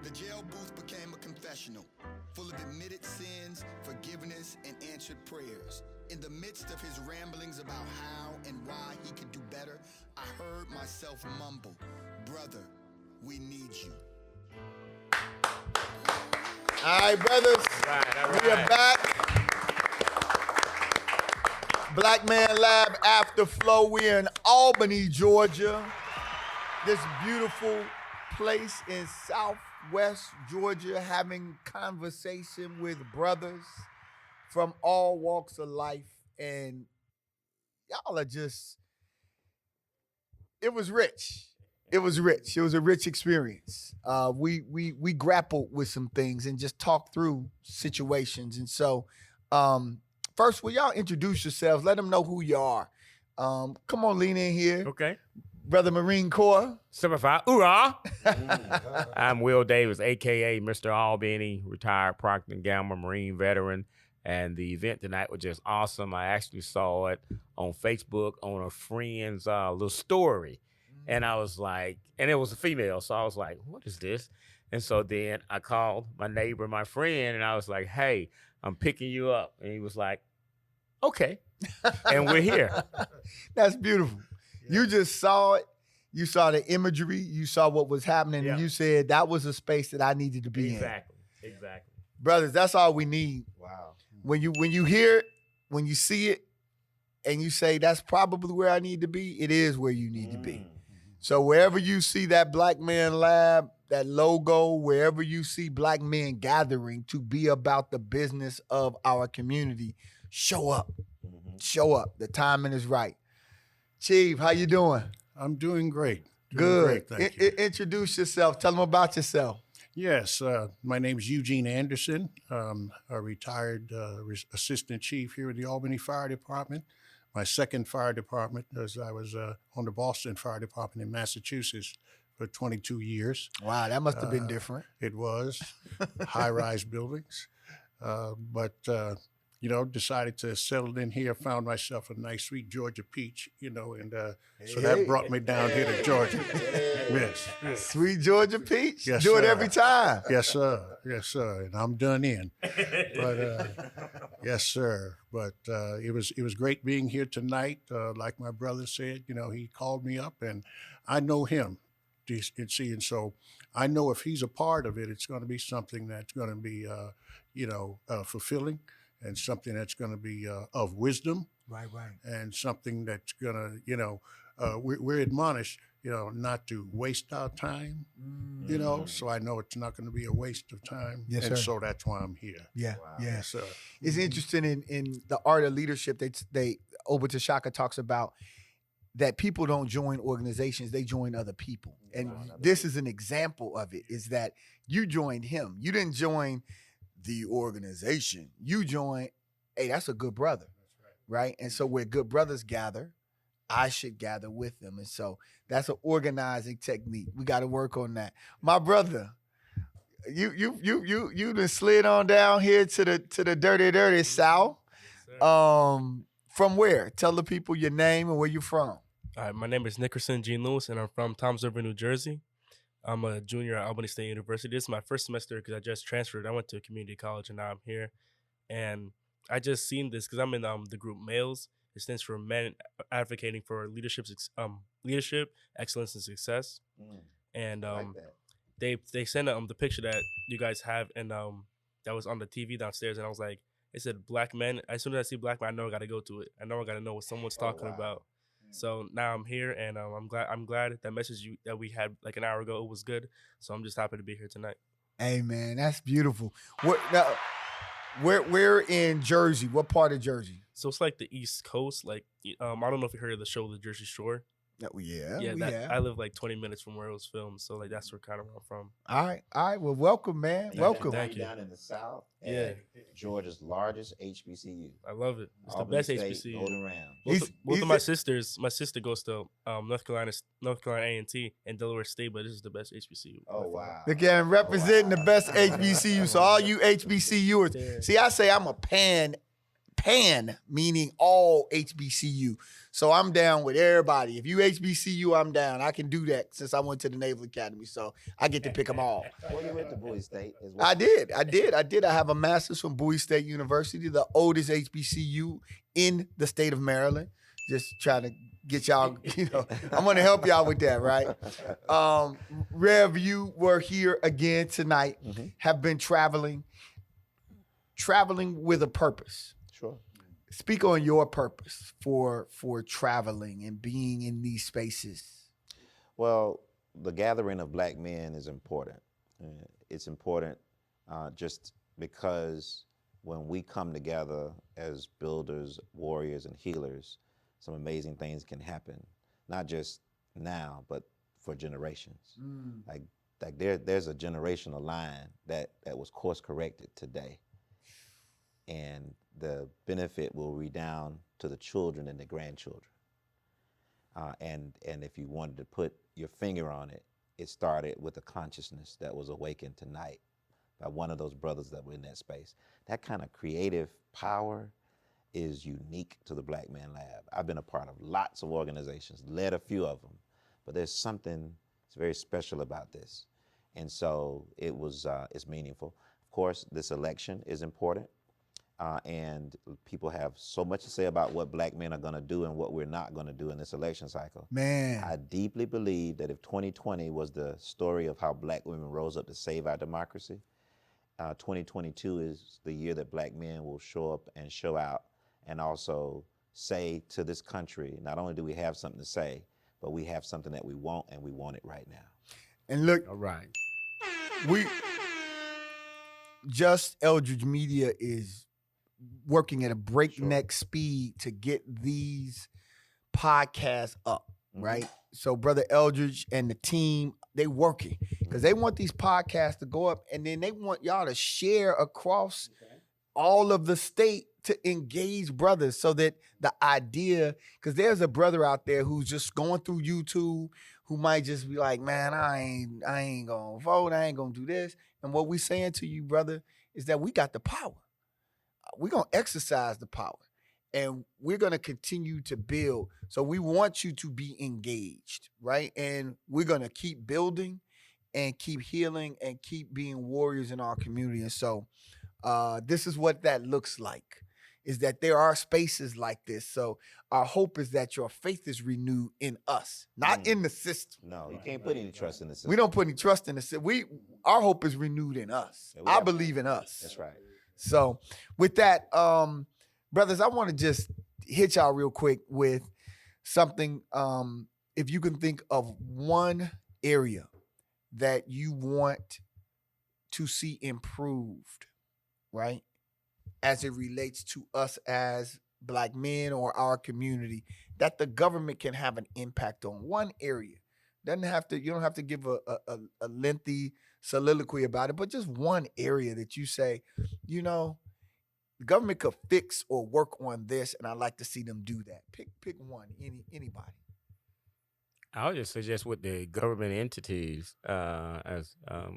The jail booth became a confessional, full of admitted sins, forgiveness, and answered prayers. In the midst of his ramblings about how and why he could do better, I heard myself mumble, "Brother, we need you." All right, brothers. All right. We are back. Black Man Lab After Flow. We're in Albany, Georgia. This beautiful place in Southwest Georgia, having conversation with brothers from all walks of life. And y'all are just, it was rich. It was rich. It was a rich experience. We grappled with some things and just talked through situations. And so, first, will y'all introduce yourselves? Let them know who you are. Come on, lean in here. Okay. Brother Marine Corps. Simplify. Hoorah! I'm Will Davis, a.k.a. Mr. Albany, retired Procter & Gamble Marine veteran. And the event tonight was just awesome. I actually saw it on Facebook on a friend's little story. And I was like, and it was a female. So I was like, what is this? And so then I called my neighbor, my friend, and I was like, hey, I'm picking you up. And he was like, okay. And we're here. That's beautiful. Yeah. You just saw it. You saw the imagery. You saw what was happening. Yeah. And you said that was a space that I needed to be in. Exactly. Brothers, that's all we need. Wow. When you hear it, when you see it, and you say, that's probably where I need to be, it is where you need to be. So wherever you see that Black Man Lab, that logo, wherever you see Black men gathering to be about the business of our community, show up. Show up. The timing is right. Chief, how you doing? I'm doing great. Good. Thank you. Introduce yourself. Tell them about yourself. Yes, my name is Eugene Anderson. I'm a retired assistant chief here at the Albany Fire Department. My second fire department, as I was on the Boston Fire Department in Massachusetts for 22 years. Wow, that must have been different. It was high-rise buildings, but decided to settle in here. Found myself a nice, sweet Georgia peach, and so that brought me down here to Georgia. Yes. Sweet Georgia peach. Yes, do it sir. every time. Yes, sir. Yes, sir. And I'm done in. But yes, sir. But it was great being here tonight. Like my brother said, he called me up, and I know him. And so I know if he's a part of it, it's going to be something that's going to be, fulfilling, and something that's going to be of wisdom. Right. And something that's going to, we're admonished, not to waste our time, so I know it's not going to be a waste of time. Yes, and sir. So that's why I'm here. Yeah, wow. yeah. Yes, sir. It's interesting in the art of leadership, they Obata Shaka talks about that people don't join organizations, they join other people. And this is an example of it, is that you joined him. You didn't join the organization. You joined, hey, that's a good brother, right? And so where good brothers gather, I should gather with them. And so that's an organizing technique. We got to work on that. My brother, you done slid on down here to the dirty South. From where? Tell the people your name and where you from. All right, my name is Nickerson Gene Lewis, and I'm from Toms River, New Jersey. I'm a junior at Albany State University. This is my first semester because I just transferred. I went to a community college, and now I'm here. And I just seen this because I'm in the group Males. It stands for Men Advocating for Leadership, Excellence, and Success. And like they sent the picture that you guys have, and that was on the TV downstairs. And I was like, it said Black men. As soon as I see Black men, I know I got to go to it. I know I got to know what someone's talking about. So now I'm here, and I'm glad that message that we had like an hour ago, it was good. So I'm just happy to be here tonight. Hey man, that's beautiful. We're in Jersey. What part of Jersey? So it's like the East Coast. Like I don't know if you heard of the show The Jersey Shore. Yeah. I live like 20 minutes from where it was filmed, so like that's where kind of where I'm from. All right. Well, welcome, man. Welcome. Thank you. Down in the South. Yeah. Georgia's largest HBCU. I love it. It's Albany the best State, HBCU. Golden Ram. Both of my sisters. My sister goes to North Carolina A&T and Delaware State, but this is the best HBCU. Oh wow! Again, representing the best HBCU. So all you HBCUers, see, I say I'm a pan pan, meaning all HBCU. So I'm down with everybody. If you HBCU, I'm down. I can do that since I went to the Naval Academy. So I get to pick them all. Well, you went to Bowie State as well. I did. I have a master's from Bowie State University, the oldest HBCU in the state of Maryland. Just trying to get y'all, I'm going to help y'all with that, right? Rev, you were here again tonight, have been traveling with a purpose. Sure. Speak on your purpose for traveling and being in these spaces. Well, the gathering of black men is important. It's important just because when we come together as builders, warriors, and healers, some amazing things can happen, not just now, but for generations. Like there's a generational line that was course corrected today, and the benefit will redound to the children and the grandchildren. And if you wanted to put your finger on it, it started with a consciousness that was awakened tonight by one of those brothers that were in that space. That kind of creative power is unique to the Black Man Lab. I've been a part of lots of organizations, led a few of them, but there's something that's very special about this. And so it's meaningful. Of course, this election is important. And people have so much to say about what black men are going to do and what we're not going to do in this election cycle. Man. I deeply believe that if 2020 was the story of how black women rose up to save our democracy, 2022 is the year that black men will show up and show out and also say to this country, not only do we have something to say, but we have something that we want, and we want it right now. And look, All right. Just Eldridge Media is working at a breakneck speed to get these podcasts up, right? So Brother Eldridge and the team, they working because they want these podcasts to go up, and then they want y'all to share across all of the state to engage brothers, so that the idea, because there's a brother out there who's just going through YouTube who might just be like, man, I ain't gonna vote, I ain't gonna do this. And what we saying to you, brother, is that we got the power. We're going to exercise the power, and we're going to continue to build. So we want you to be engaged, right? And we're going to keep building and keep healing and keep being warriors in our community. And so this is what that looks like, is that there are spaces like this. So our hope is that your faith is renewed in us, not in the system. No, you can't put any trust in the system. We don't put any trust in the system. Our hope is renewed in us. Yeah, I believe in us. That's right. So with that, brothers, I want to just hit y'all real quick with something. If you can think of one area that you want to see improved, right, as it relates to us as black men or our community, that the government can have an impact on. One area. You don't have to give a lengthy soliloquy about it, but just one area that you say, the government could fix or work on this, and I'd like to see them do that. Pick one, anybody. I would just suggest with the government entities, as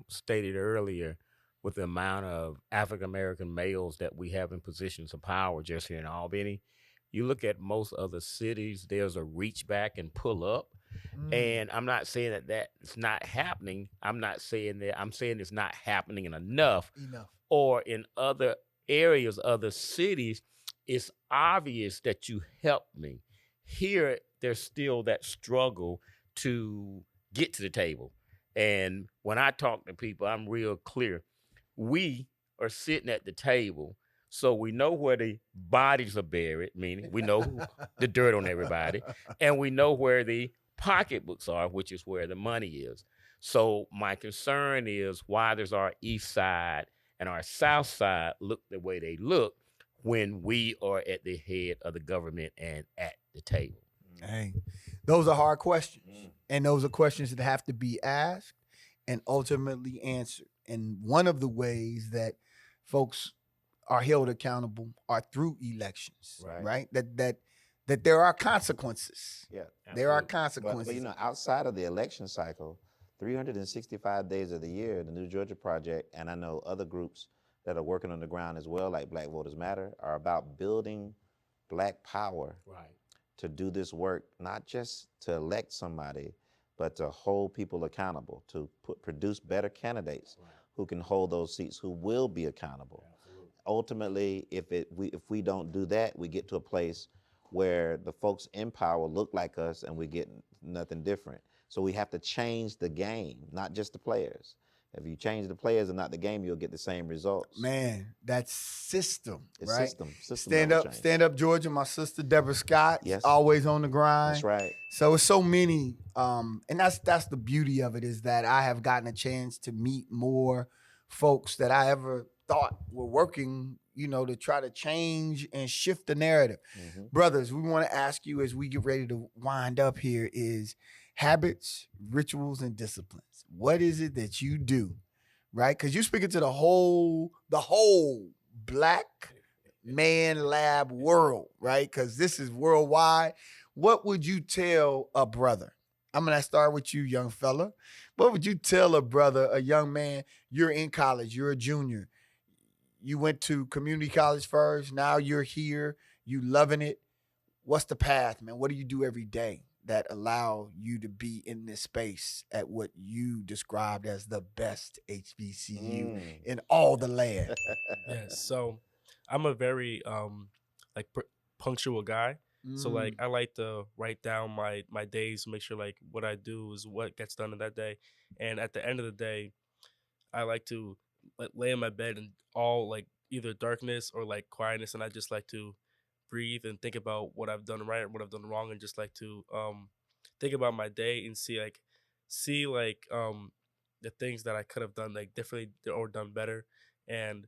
stated earlier, with the amount of African-American males that we have in positions of power just here in Albany, you look at most other cities, there's a reach back and pull up. And I'm not saying that that's not happening. I'm not saying that. I'm saying it's not happening enough. Or in other areas, other cities, it's obvious that you helped me. Here, there's still that struggle to get to the table. And when I talk to people, I'm real clear. We are sitting at the table, so we know where the bodies are buried, meaning we know the dirt on everybody, and we know where the pocketbooks are, which is where the money is. So my concern is, why does our east side and our south side look the way they look when we are at the head of the government and at the table? Hey, those are hard questions. And those are questions that have to be asked and ultimately answered. And one of the ways that folks are held accountable are through elections, right? That there are consequences. Yeah. There are consequences. But outside of the election cycle, 365 days of the year, the New Georgia Project, and I know other groups that are working on the ground as well, like Black Voters Matter, are about building Black power Right. to do this work, not just to elect somebody, but to hold people accountable, to produce better candidates who can hold those seats, who will be accountable. Ultimately, if we don't do that, we get to a place where the folks in power look like us and we get nothing different. So we have to change the game, not just the players. If you change the players and not the game, you'll get the same results. Man, that's system, It's right? system Stand up, Georgia. My sister Deborah Scott, Yes. always on the grind. That's right. So it's so many, and that's the beauty of it, is that I have gotten a chance to meet more folks that I ever thought were working, to try to change and shift the narrative. Mm-hmm. Brothers, we want to ask you as we get ready to wind up here is habits, rituals, and disciplines. What is it that you do, right? Because you're speaking to the whole Black man lab world, right? Because this is worldwide. What would you tell a brother? I'm going to start with you, young fella. What would you tell a brother, a young man? You're in college. You're a junior. You went to community college first. Now you're here. You loving it. What's the path, man? What do you do every day that allow you to be in this space at what you described as the best HBCU in all the land? Yes. So I'm a very punctual guy. So like I like to write down my days, make sure like what I do is what gets done in that day. And at the end of the day, I like to lay in my bed and all like either darkness or like quietness, and I just like to breathe and think about what I've done right and what I've done wrong, and just like to think about my day and see the things that I could have done like differently or done better. And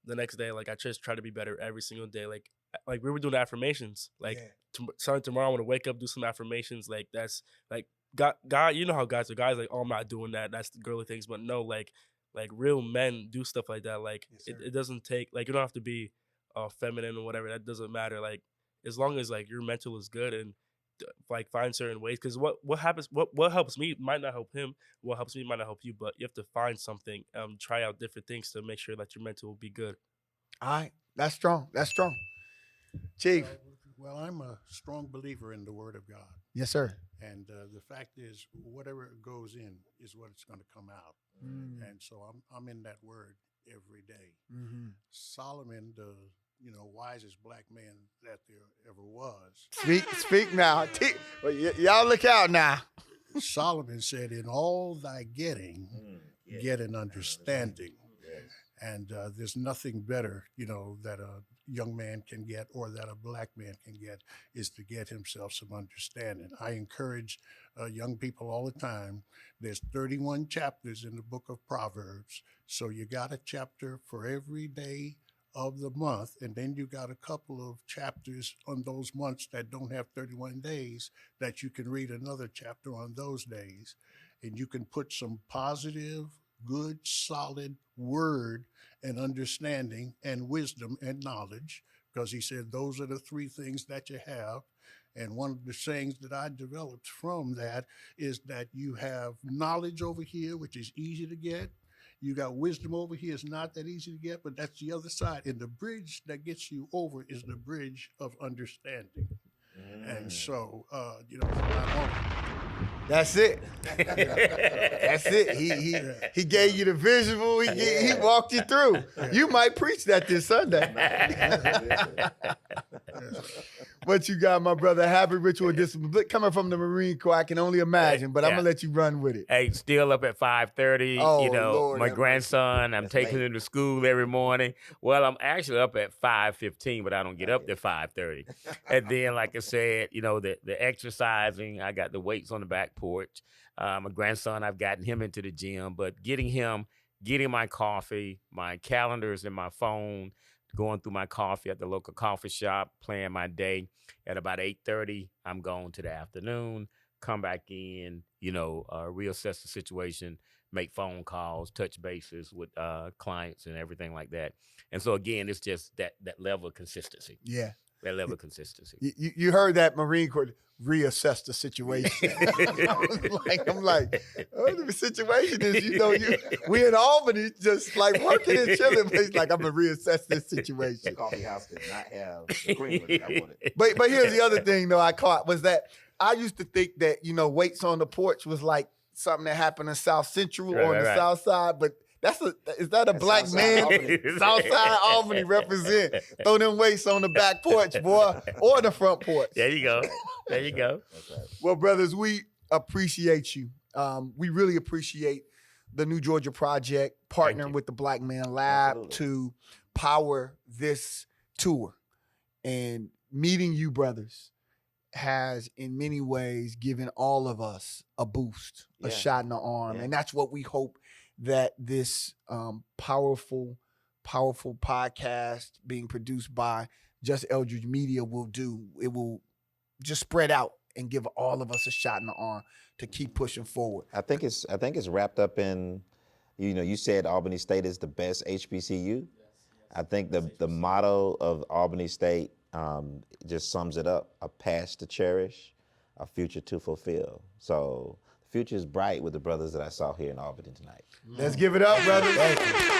the next day, like I just try to be better every single day. Like we were doing affirmations. Like starting tomorrow, I want to wake up, do some affirmations. Like that's like God. You know how guys are. Guys like, oh, I'm not doing that. That's the girly things. But no, like real men do stuff like that. Like it doesn't take, like, you don't have to be feminine or whatever. That doesn't matter. Like as long as like your mental is good and like find certain ways. Because what happens, what helps me might not help him. What helps me might not help you. But you have to find something. Try out different things to make sure that your mental will be good. All right, that's strong. That's strong. Chief. Well, I'm a strong believer in the Word of God. Yes, sir. And the fact is, whatever goes in is what it's going to come out. And so I'm in that Word every day. Solomon, the wisest Black man that there ever was. Speak now. Y'all look out now. Solomon said, "In all thy getting, get an understanding." And there's nothing better, that a young man can get or that a Black man can get is to get himself some understanding. I encourage young people all the time. There's 31 chapters in the book of Proverbs. So you got a chapter for every day of the month. And then you got a couple of chapters on those months that don't have 31 days that you can read another chapter on those days. And you can put some positive, good, solid word and understanding and wisdom and knowledge, because he said those are the three things that you have. And one of the sayings that I developed from that is that you have knowledge over here, which is easy to get. You got wisdom over here, it's not that easy to get, but that's the other side. And the bridge that gets you over is the bridge of understanding. And so, that's it. That's it. He gave you the visual. He walked you through. You might preach that this Sunday. What you got, my brother? Habit, ritual, discipline. Coming from the Marine Corps, I can only imagine, but I'm going to let you run with it. Hey, still up at 5:30. Oh, Lord, my grandson, I'm taking him to school every morning. Well, I'm actually up at 5:15, but I don't get up at 5:30. And then, like I said, the exercising, I got the weights on the back porch. My grandson, I've gotten him into the gym, but getting my coffee, my calendars in my phone, going through my coffee at the local coffee shop, playing my day. At about 8:30, I'm going to the afternoon, come back in, reassess the situation, make phone calls, touch bases with clients and everything like that. And so, again, it's just that level of consistency. Yeah. That level of consistency. You heard that Marine Corps reassess the situation. I'm like, oh, the situation is, we in Albany just like working and chilling, but he's like, I'm gonna reassess this situation. Coffee house did not have the creamer that I wanted. But here's the other thing though I caught was that I used to think that, weights on the porch was like something that happened in South Central or on the South Side, but is that a black man? Southside Albany represent. Throw them weights on the back porch, boy, or the front porch. There you go. There you go. That's right. Well, brothers, we appreciate you. We really appreciate the New Georgia Project partnering with the Black Man Lab Absolutely. to power this tour. And meeting you, brothers, has in many ways given all of us a boost, a shot in the arm. Yeah. And that's what we hope that this powerful podcast being produced by Just Eldridge Media will do. It will just spread out and give all of us a shot in the arm to keep pushing forward. I think it's wrapped up in, you said Albany State is the best HBCU. I think the motto of Albany State just sums it up: a past to cherish, a future to fulfill. So the future is bright with the brothers that I saw here in Albany tonight. Let's give it up, brothers. Thank you.